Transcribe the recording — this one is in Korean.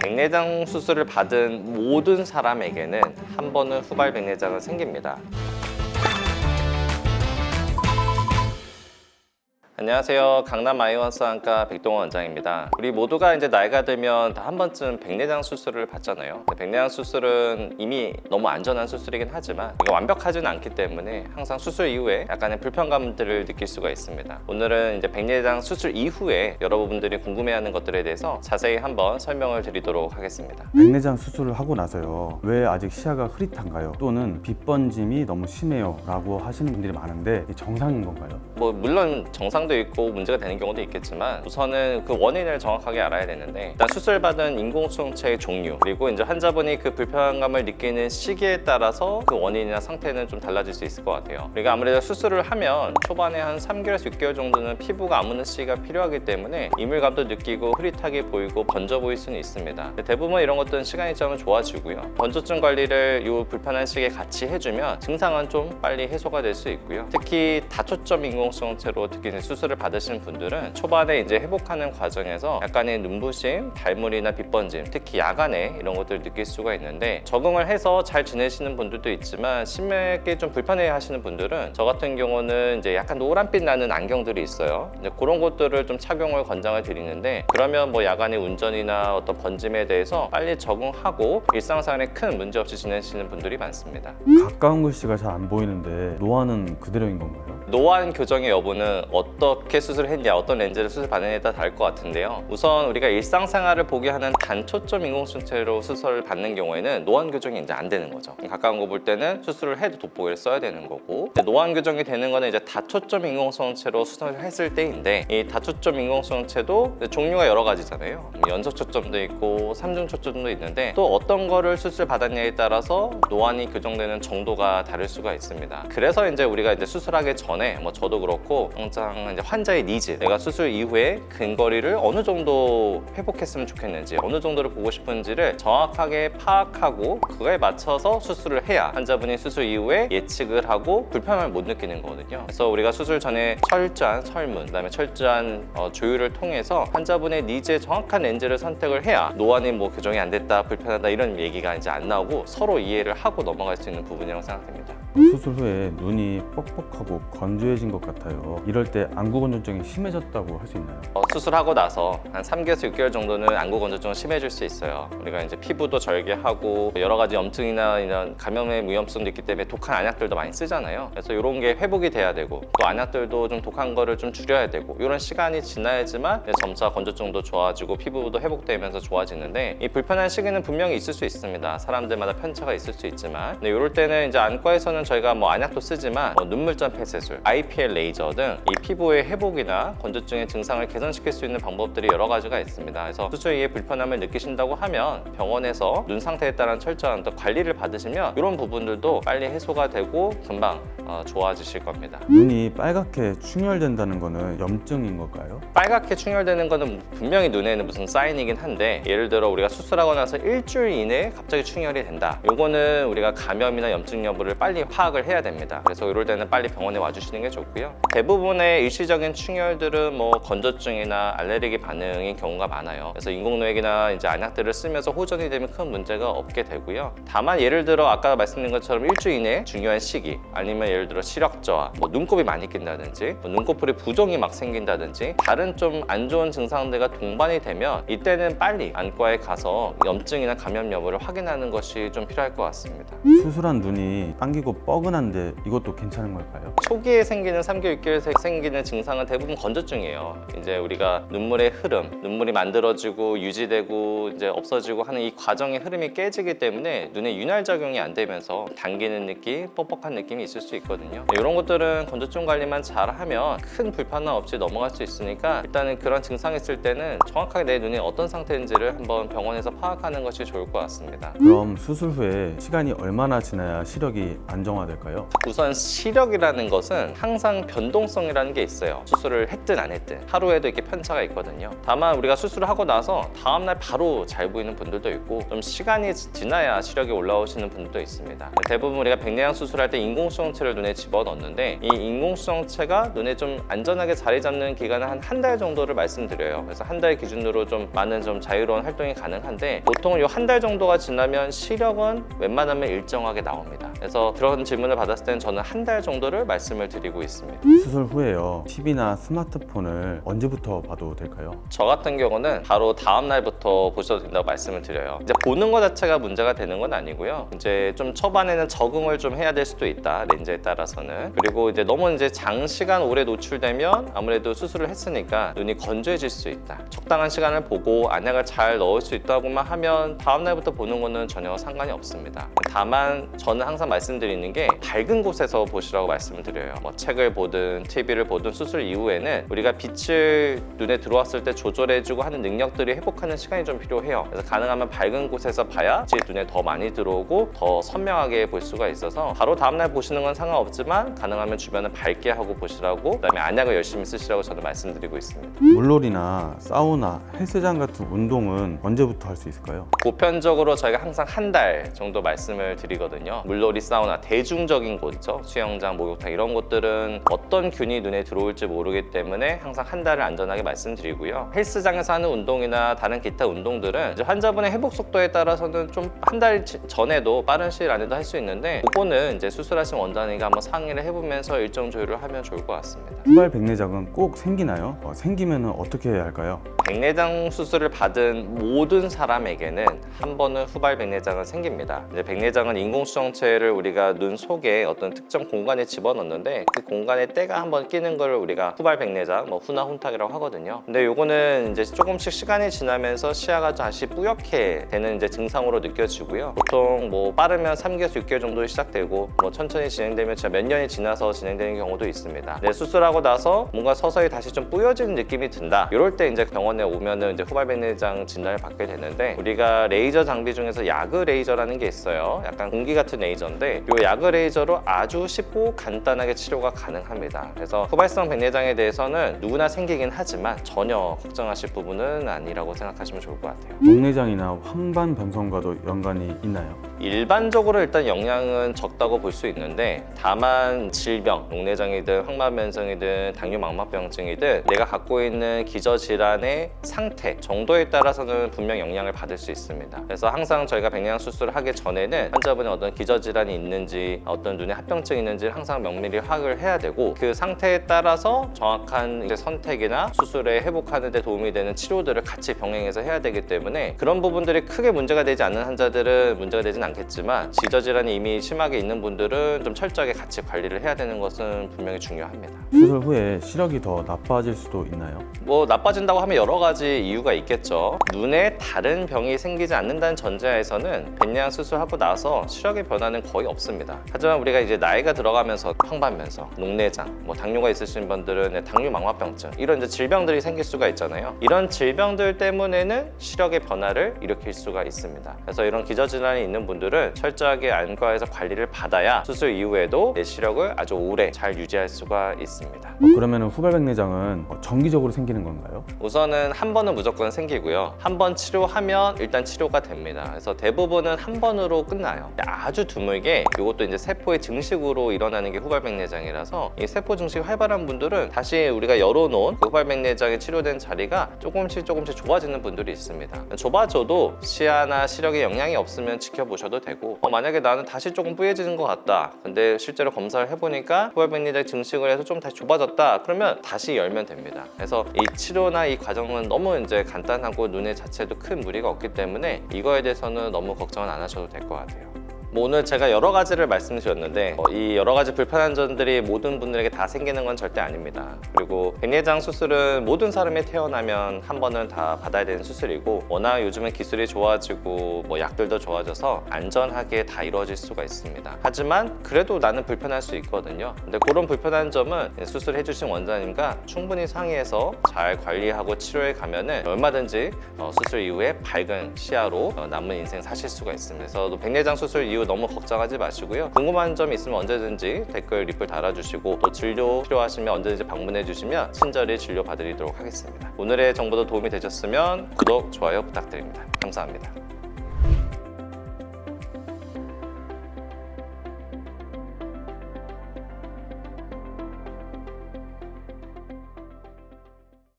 백내장 수술을 받은 모든 사람에게는 한 번은 후발 백내장은 생깁니다. 안녕하세요. 강남 아이원스 안과 백동원 원장입니다. 우리 모두가 이제 나이가 들면 다 한 번쯤 백내장 수술을 받잖아요. 백내장 수술은 이미 너무 안전한 수술이긴 하지만 이거 완벽하지는 않기 때문에 항상 수술 이후에 약간의 불편감들을 느낄 수가 있습니다. 오늘은 이제 백내장 수술 이후에 여러분들이 궁금해하는 것들에 대해서 자세히 한번 설명을 드리도록 하겠습니다. 백내장 수술을 하고 나서요, 왜 아직 시야가 흐릿한가요? 또는 빛번짐이 너무 심해요 라고 하시는 분들이 많은데 이게 정상인 건가요? 물론 정상도 있고 문제가 되는 경우도 있겠지만 우선은 그 원인을 정확하게 알아야 되는데, 일단 수술받은 인공수정체의 종류, 그리고 이제 환자분이 그 불편감을 느끼는 시기에 따라서 그 원인이나 상태는 좀 달라질 수 있을 것 같아요. 그러니까 아무래도 수술을 하면 초반에 한 3개월에서 6개월 정도는 피부가 아무는 시기가 필요하기 때문에 이물감도 느끼고 흐릿하게 보이고 번져 보일 수는 있습니다. 대부분 이런 것들은 시간이 지나면 좋아지고요. 번져증 관리를 이 불편한 시기에 같이 해주면 증상은 좀 빨리 해소가 될 수 있고요. 특히 다초점 인공수정체로 특히 수술을 받으신 분들은 초반에 이제 회복하는 과정에서 약간의 눈부심, 달물이나 빛번짐, 특히 야간에 이런 것들을 느낄 수가 있는데, 적응을 해서 잘 지내시는 분들도 있지만 심하게 좀 불편해 하시는 분들은 저 같은 경우는 이제 약간 노란빛 나는 안경들이 있어요. 이제 그런 것들을 좀 착용을 권장을 드리는데, 그러면 야간에 운전이나 어떤 번짐에 대해서 빨리 적응하고 일상생활에 큰 문제 없이 지내시는 분들이 많습니다. 가까운 글씨가 잘 안 보이는데 노안은 그대로인 건가요? 노안 교정의 여부는 어떻게 수술을 했냐, 어떤 렌즈를 수술받느냐에 따라 다를 것 같은데요. 우선 우리가 일상생활을 보게 하는 단초점 인공수정체로 수술을 받는 경우에는 노안 교정이 이제 안 되는 거죠. 가까운 거 볼 때는 수술을 해도 돋보기를 써야 되는 거고, 노안 교정이 되는 거는 이제 다초점 인공수정체로 수술을 했을 때인데, 이 다초점 인공수정체도 종류가 여러 가지잖아요. 연속초점도 있고 삼중초점도 있는데, 또 어떤 거를 수술 받았냐에 따라서 노안이 교정되는 정도가 다를 수가 있습니다. 그래서 이제 우리가 이제 수술하기 전에 저도 그렇고 항상 이제 환자의 니즈, 내가 수술 이후에 근거리를 어느 정도 회복했으면 좋겠는지, 어느 정도를 보고 싶은지를 정확하게 파악하고 그거에 맞춰서 수술을 해야 환자분이 수술 이후에 예측을 하고 불편함을 못 느끼는 거거든요. 그래서 우리가 수술 전에 철저한 설문, 그다음에 철저한 조율을 통해서 환자분의 니즈에 정확한 렌즈를 선택을 해야 노안이 교정이 안 됐다, 불편하다 이런 얘기가 이제 안 나오고 서로 이해를 하고 넘어갈 수 있는 부분이라고 생각됩니다. 수술 후에 눈이 뻑뻑하고 건조해진 것 같아요. 이럴 때 안구 건조증이 심해졌다고 할 수 있나요? 수술하고 나서 한 3개에서 6개월 정도는 안구 건조증은 심해질 수 있어요. 우리가 이제 피부도 절개하고 여러 가지 염증이나 이런 감염의 위험성도 있기 때문에 독한 안약들도 많이 쓰잖아요. 그래서 이런 게 회복이 돼야 되고, 또 안약들도 좀 독한 거를 좀 줄여야 되고, 이런 시간이 지나야지만 점차 건조증도 좋아지고 피부도 회복되면서 좋아지는데, 이 불편한 시기는 분명히 있을 수 있습니다. 사람들마다 편차가 있을 수 있지만, 근데 이럴 때는 이제 안과에서는 저희가 안약도 쓰지만 눈물점 폐쇄술, IPL 레이저 등 이 피부의 회복이나 건조증의 증상을 개선시킬 수 있는 방법들이 여러 가지가 있습니다. 그래서 수술 이후에 불편함을 느끼신다고 하면 병원에서 눈 상태에 따른 철저한 또 관리를 받으시면 이런 부분들도 빨리 해소가 되고 금방 좋아지실 겁니다. 눈이 빨갛게 충혈된다는 거는 염증인 걸까요? 빨갛게 충혈되는 거는 분명히 눈에는 무슨 사인이긴 한데, 예를 들어 우리가 수술하고 나서 일주일 이내에 갑자기 충혈이 된다, 요거는 우리가 감염이나 염증 여부를 빨리 파악을 해야 됩니다. 그래서 이럴 때는 빨리 병원에 와주시는 게 좋고요. 대부분의 일시적인 충혈들은 건조증이나 알레르기 반응인 경우가 많아요. 그래서 인공노획이나 이제 안약들을 쓰면서 호전이 되면 큰 문제가 없게 되고요. 다만 예를 들어 아까 말씀드린 것처럼 일주일 이내 중요한 시기, 아니면 예를 들어 시력 저하, 눈곱이 많이 낀다든지 눈꺼풀에 부종이 막 생긴다든지 다른 좀 안 좋은 증상들과 동반이 되면 이때는 빨리 안과에 가서 염증이나 감염 여부를 확인하는 것이 좀 필요할 것 같습니다. 수술한 눈이 당기고 뻐근한데 이것도 괜찮은 걸까요? 초기에 생기는 3개월, 6개월에 생기는 증상은 대부분 건조증이에요. 이제 우리가 눈물의 흐름, 눈물이 만들어지고 유지되고 이제 없어지고 하는 이 과정의 흐름이 깨지기 때문에 눈에 윤활 작용이 안 되면서 당기는 느낌, 뻑뻑한 느낌이 있을 수 있거든요. 이런 것들은 건조증 관리만 잘하면 큰 불편함 없이 넘어갈 수 있으니까, 일단은 그런 증상이 있을 때는 정확하게 내 눈이 어떤 상태인지를 한번 병원에서 파악하는 것이 좋을 것 같습니다. 그럼 수술 후에 시간이 얼마나 지나야 시력이 안정화될까요? 우선 시력이라는 것은 항상 변동성이라는 게 게 있어요. 수술을 했든 안 했든 하루에도 이렇게 편차가 있거든요. 다만 우리가 수술을 하고 나서 다음날 바로 잘 보이는 분들도 있고 좀 시간이 지나야 시력이 올라오시는 분들도 있습니다. 대부분 우리가 백내장 수술할 때 인공수정체를 눈에 집어넣는데 이 인공수정체가 눈에 좀 안전하게 자리 잡는 기간은 한 달 정도를 말씀드려요. 그래서 한 달 기준으로 좀 많은 좀 자유로운 활동이 가능한데 보통 이 한 달 정도가 지나면 시력은 웬만하면 일정하게 나옵니다. 그래서 그런 질문을 받았을 때는 저는 한 달 정도를 말씀을 드리고 있습니다. 수술 후에요. TV나 스마트폰을 언제부터 봐도 될까요? 저 같은 경우는 바로 다음 날부터 보셔도 된다고 말씀을 드려요. 이제 보는 것 자체가 문제가 되는 건 아니고요. 이제 좀 초반에는 적응을 좀 해야 될 수도 있다. 렌즈에 따라서는. 그리고 이제 너무 이제 장시간 오래 노출되면 아무래도 수술을 했으니까 눈이 건조해질 수 있다. 적당한 시간을 보고 안약을 잘 넣을 수 있다고만 하면 다음 날부터 보는 거는 전혀 상관이 없습니다. 다만 저는 항상 말씀드리는 게 밝은 곳에서 보시라고 말씀을 드려요. 뭐 책을 보든 TV를 보든 수술 이후에는 우리가 빛을 눈에 들어왔을 때 조절해주고 하는 능력들이 회복하는 시간이 좀 필요해요. 그래서 가능하면 밝은 곳에서 봐야 빛이 눈에 더 많이 들어오고 더 선명하게 볼 수가 있어서 바로 다음날 보시는 건 상관없지만 가능하면 주변을 밝게 하고 보시라고 그다음에 안약을 열심히 쓰시라고 저는 말씀드리고 있습니다. 물놀이나 사우나, 헬스장 같은 운동은 언제부터 할 수 있을까요? 보편적으로 저희가 항상 한 달 정도 말씀을 드리거든요. 물놀이, 사우나, 대중적인 곳 있죠. 수영장, 목욕탕 이런 곳들은 어떤 균이 눈에 들어올지 모르기 때문에 항상 한 달을 안전하게 말씀드리고요. 헬스장에서 하는 운동이나 다른 기타 운동들은 이제 환자분의 회복 속도에 따라서는 좀 한 달 전에도 빠른 시일 안에도 할 수 있는데 그거는 이제 수술하신 원장님과 한번 상의를 해보면서 일정 조율을 하면 좋을 것 같습니다. 후발 백내장은 꼭 생기나요? 생기면 어떻게 해야 할까요? 백내장 수술을 받은 모든 사람에게는 한 번은 후발 백내장은 생깁니다. 이제 백내장은 인공수정체를 우리가 눈 속에 어떤 특정 공간에 집어넣는데 그 공간에 때가 한번 끼는 걸 우리가 후발 백내장, 뭐 후나 훈탁이라고 하거든요. 근데 요거는 이제 조금씩 시간이 지나면서 시야가 다시 뿌옇게 되는 이제 증상으로 느껴지고요. 보통 뭐 빠르면 3개에서 6개월 정도 시작되고 뭐 천천히 진행되면 진짜 몇 년이 지나서 진행되는 경우도 있습니다. 네, 수술하고 나서 뭔가 서서히 다시 좀 뿌여지는 느낌이 든다. 이럴 때 이제 병원에 오면은 이제 후발 백내장 진단을 받게 되는데 우리가 레이저 장비 중에서 야그 레이저라는 게 있어요. 약간 공기 같은 레이저인데 이 야그 레이저로 아주 쉽고 간단하게 치료가 가능합니다. 그래서 후발성 백내장에 대해서는 누구나 생기긴 하지만 전혀 걱정하실 부분은 아니라고 생각하시면 좋을 것 같아요. 녹내장이나 황반 변성과도 연관이 있나요? 일반적으로 일단 영향은 적다고 볼 수 있는데 다만 질병, 녹내장이든 황반변성이든 당뇨망막병증이든 내가 갖고 있는 기저질환의 상태 정도에 따라서는 분명 영향을 받을 수 있습니다. 그래서 항상 저희가 백내장 수술을 하기 전에는 환자분이 어떤 기저질환이 있는지 어떤 눈에 합병증이 있는지 항상 면밀히 파악을 해야 되고 그 상태에 따라서 정확한 이제 선택이나 수술에 회복하는 데 도움이 되는 치료들을 같이 병행해서 해야 되기 때문에 그런 부분들이 크게 문제가 되지 않는 환자들은 문제가 되진 않겠지만 기저질환이 이미 심하게 있는 분들은 좀 철저하게 같이 관리를 해야 되는 것은 분명히 중요합니다. 수술 후에 시력이 더 나빠질 수도 있나요? 뭐 나빠진다고 하면 여러 가지 이유가 있겠죠. 눈에 다른 병이 생기지 않는다는 전제하에서는 백내장 수술하고 나서 시력의 변화는 거의 없습니다. 하지만 우리가 이제 나이가 들어가면서 황반변성, 녹내장, 뭐 당뇨가 있으신 분들은 당뇨망막병증 이런 이제 질병들이 생길 수가 있잖아요. 이런 질병들 때문에는 시력의 변화를 일으킬 수가 있습니다. 그래서 이런 기저질환이 있는 분들은 철저하게 안과에서 관리를 받아야 수술 이후에도 내 시력을 아주 오래 잘 유지할 수가 있습니다. 그러면 후발 백내장은 정기적으로 생기는 건가요? 우선은 한 번은 무조건 생기고요. 한 번 치료하면 일단 치료가 됩니다. 그래서 대부분은 한 번으로 끝나요. 아주 드물게 이것도 이제 세포의 증식으로 일어나는 게 후발 백내장이라서 이 세포 증식이 활발한 분들은 다시 우리가 열어놓은 그 후발 백내장이 치료된 자리가 조금씩 좁아지는 분들이 있습니다. 좁아져도 시야나 시력에 영향이 없으면 지켜보셔도 되고 만약에 나는 다시 조금 뿌얘지는 것 같다. 근데 실제로 검사를 해보니까 후발 백내장 증식을 해서 좀 다시 좁아졌다. 그러면 다시 열면 됩니다. 그래서 이 치료나 이 과정은 너무 이제 간단하고 눈에 자체도 큰 무리가 없기 때문에 이거에 대해서는 너무 걱정은 안 하셔도 될 것 같아요. 오늘 제가 여러 가지를 말씀드렸는데 이 여러 가지 불편한 점들이 모든 분들에게 다 생기는 건 절대 아닙니다. 그리고 백내장 수술은 모든 사람이 태어나면 한 번은 다 받아야 되는 수술이고 워낙 요즘은 기술이 좋아지고 뭐 약들도 좋아져서 안전하게 다 이루어질 수가 있습니다. 하지만 그래도 나는 불편할 수 있거든요. 근데 그런 불편한 점은 수술해 주신 원장님과 충분히 상의해서 잘 관리하고 치료해 가면은 얼마든지 수술 이후에 밝은 시야로 남은 인생 사실 수가 있습니다. 그래서 백내장 수술 이후 너무 걱정하지 마시고요. 궁금한 점 있으면 언제든지 댓글 리플 달아주시고 또 진료 필요하시면 언제든지 방문해 주시면 친절히 진료 받드리도록 하겠습니다. 오늘의 정보도 도움이 되셨으면 구독, 좋아요 부탁드립니다. 감사합니다.